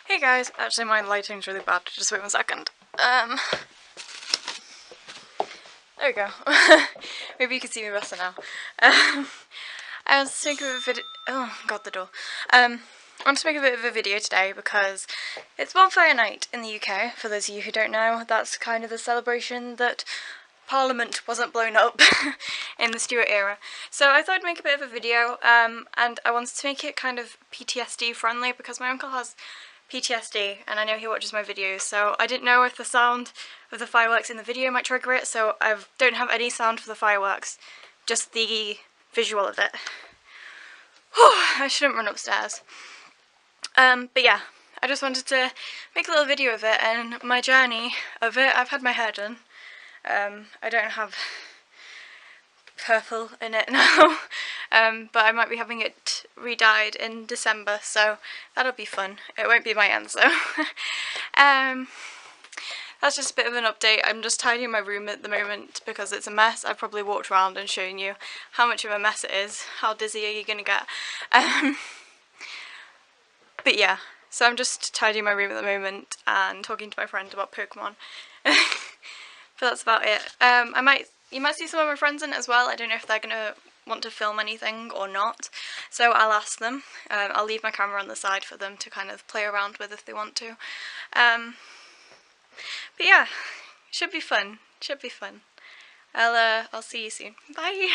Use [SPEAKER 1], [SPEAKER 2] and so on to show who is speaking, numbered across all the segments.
[SPEAKER 1] Hey guys, actually my lighting's really bad, just wait 1 second. There we go. Maybe you can see me better now. I was to make a bit of a video. Oh god, the door. I want to make a bit of a video today because it's Bonfire night in the UK. For those of you who don't know, that's kind of the celebration that Parliament wasn't blown up in the Stuart era. So I thought I'd make a bit of a video, and I wanted to make it kind of PTSD friendly because my uncle has PTSD and I know he watches my videos, so I didn't know if the sound of the fireworks in the video might trigger it, so I don't have any sound for the fireworks, just the visual of it. I shouldn't run upstairs. But yeah, I just wanted to make a little video of it and my journey of it. I've had my hair done. I don't have purple in it now, but I might be having it re-dyed in December, so that'll be fun. It won't be my ends though. That's just a bit of an update. I'm just tidying my room at the moment because it's a mess. I've probably walked around and shown you how much of a mess it is. How dizzy are you gonna get? But yeah, so I'm just tidying my room at the moment and talking to my friend about Pokemon. But that's about it. You might see some of my friends in it as well. I don't know if they're gonna want to film anything or not, so I'll ask them. I'll leave my camera on the side for them to kind of play around with if they want to. But yeah, should be fun. Should be fun. I'll see you soon. Bye.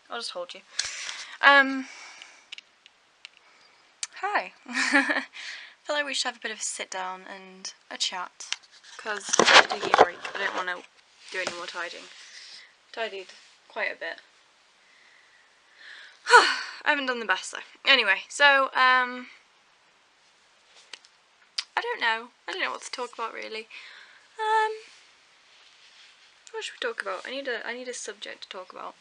[SPEAKER 1] I'll just hold you. Hi. I feel like we should have a bit of a sit down and a chat, because I'm taking a break. I don't want to do any more tidying. Tidied quite a bit. I haven't done the best though. Anyway, so, I don't know. I don't know what to talk about really. What should we talk about? I need a subject to talk about.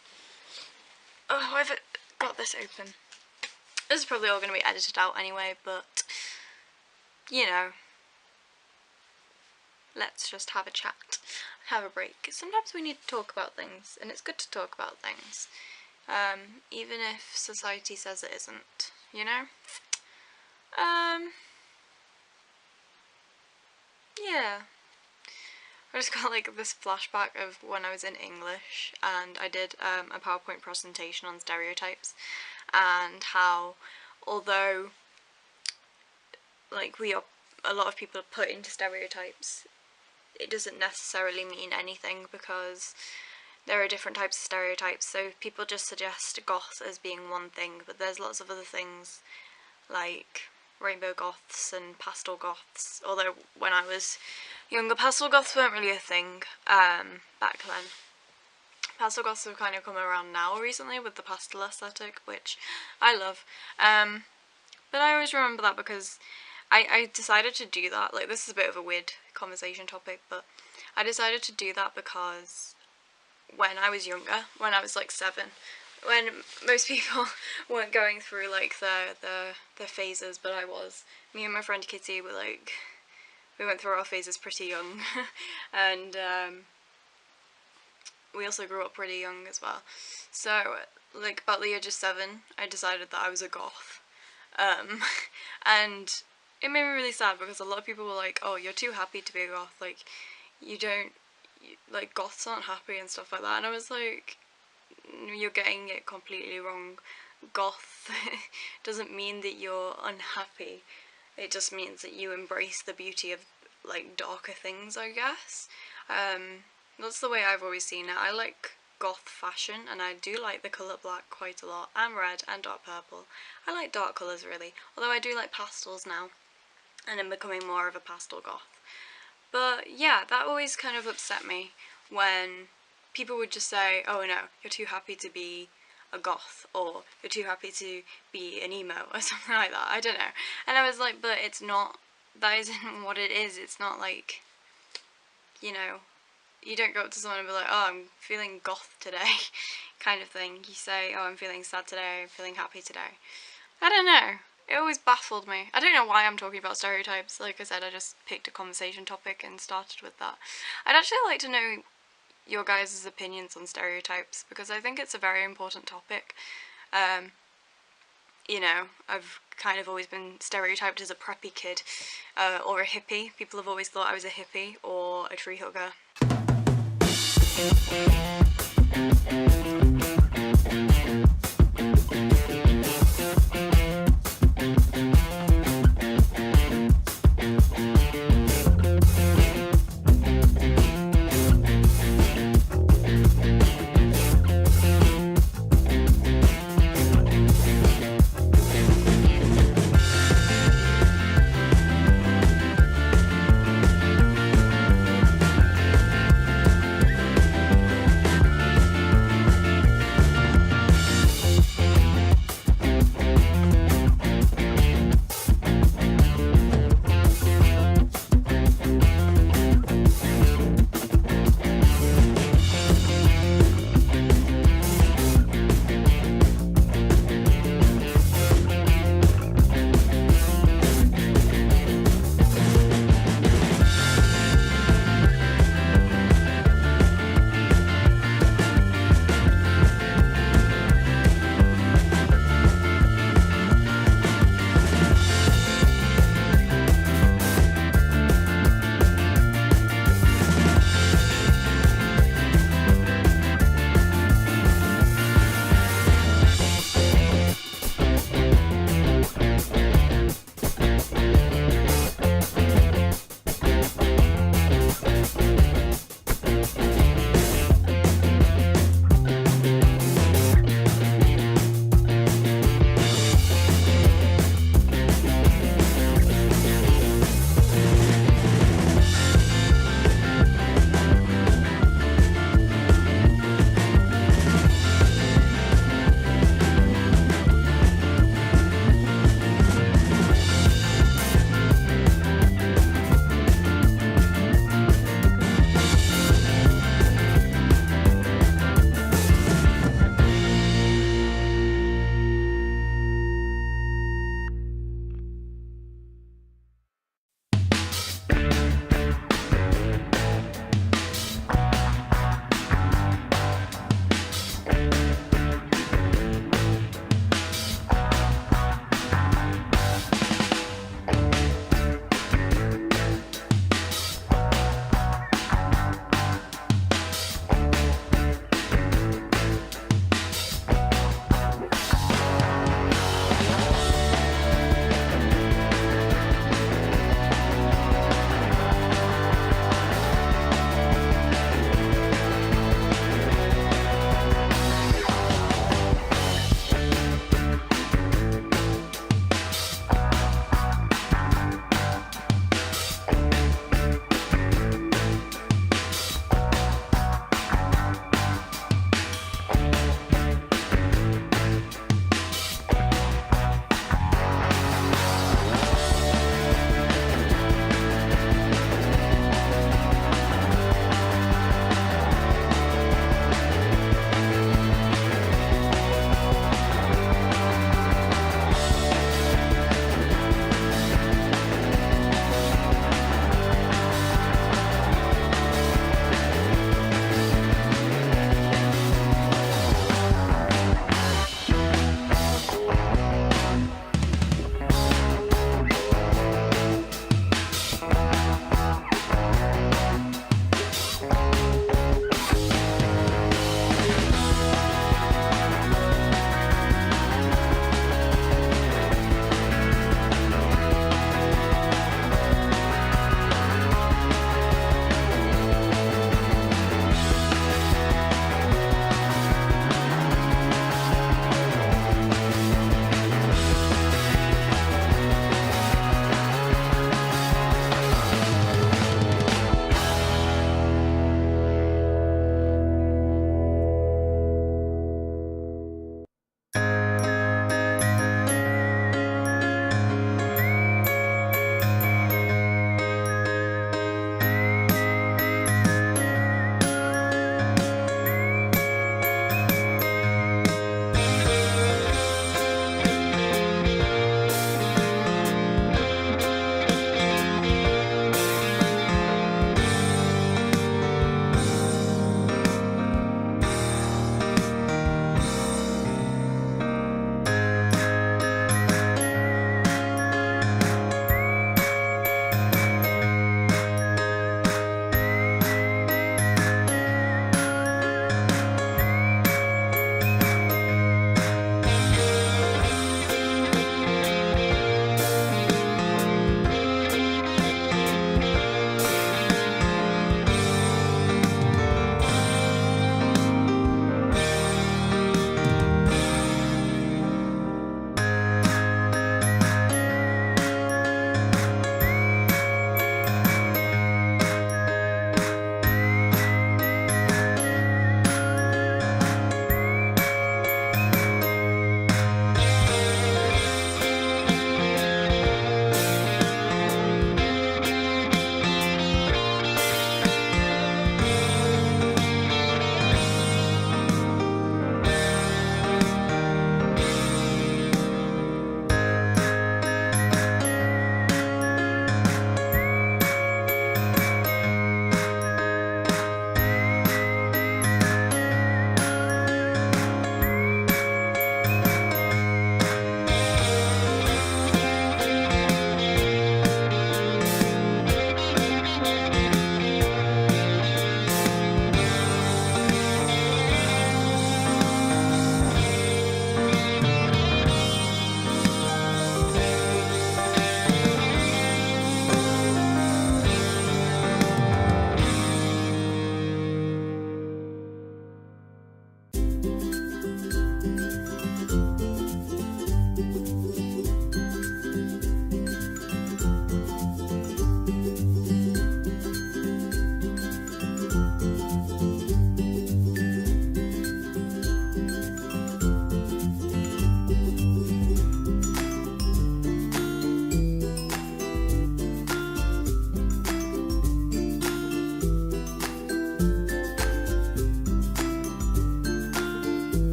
[SPEAKER 1] Oh, I've got this open. This is probably all going to be edited out anyway, but, you know, let's just have a chat, have a break. Sometimes we need to talk about things, and it's good to talk about things, even if society says it isn't, you know? Yeah. I just got like this flashback of when I was in English and I did a PowerPoint presentation on stereotypes, and how although like a lot of people are put into stereotypes, it doesn't necessarily mean anything because there are different types of stereotypes. So people just suggest goth as being one thing, but there's lots of other things like rainbow goths and pastel goths, although when I was younger, pastel goths weren't really a thing back then. Pastel goths have kind of come around now recently with the pastel aesthetic, which I love. But I always remember that because I decided to do that. Like, this is a bit of a weird conversation topic, but I decided to do that because when I was younger, when I was like 7, when most people weren't going through like the phases, but I was. Me and my friend Kitty were like, we went through our phases pretty young, and we also grew up pretty young as well. So, like, about the age of 7, I decided that I was a goth. And it made me really sad because a lot of people were like, oh, you're too happy to be a goth, like, like, goths aren't happy and stuff like that. And I was like, you're getting it completely wrong. Goth doesn't mean that you're unhappy. It just means that you embrace the beauty of, like, darker things, I guess. That's the way I've always seen it. I like goth fashion, and I do like the colour black quite a lot, and red, and dark purple. I like dark colours, really, although I do like pastels now, and I'm becoming more of a pastel goth. But yeah, that always kind of upset me when people would just say, oh no, you're too happy to be a goth, or you're too happy to be an emo, or something like that. I don't know. And I was like, but it's not, that isn't what it is. It's not like, you know, you don't go up to someone and be like, oh, I'm feeling goth today, kind of thing. You say, oh, I'm feeling sad today, I'm feeling happy today. I don't know. It always baffled me. I don't know why I'm talking about stereotypes. Like I said, I just picked a conversation topic and started with that. I'd actually like to know your guys' opinions on stereotypes, because I think it's a very important topic. You know, I've kind of always been stereotyped as a preppy kid, or a hippie. People have always thought I was a hippie or a tree hugger.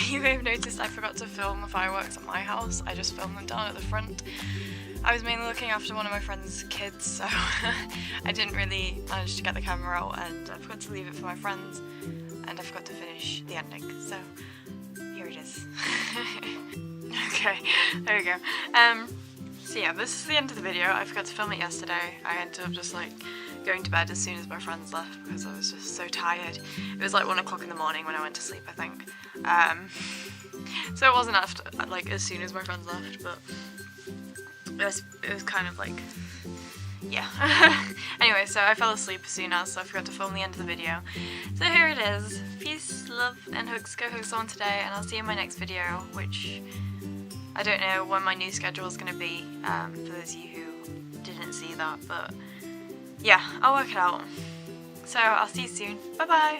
[SPEAKER 1] You may have noticed I forgot to film the fireworks at my house. I just filmed them down at the front. I was mainly looking after one of my friend's kids, so I didn't really manage to get the camera out, and I forgot to leave it for my friends, and I forgot to finish the ending, so here it is. Okay, there we go. So yeah, this is the end of the video. I forgot to film it yesterday. I ended up just like going to bed as soon as my friends left because I was just so tired. It was like 1 o'clock in the morning when I went to sleep, I think. So it wasn't after, like, as soon as my friends left, but it was kind of like, yeah. Anyway, so I fell asleep as soon as, so I forgot to film the end of the video. So here it is. Peace, love, and hugs. Go hug someone today, and I'll see you in my next video, which I don't know when my new schedule is going to be, for those of you who didn't see that, but yeah, I'll work it out. So I'll see you soon. Bye bye!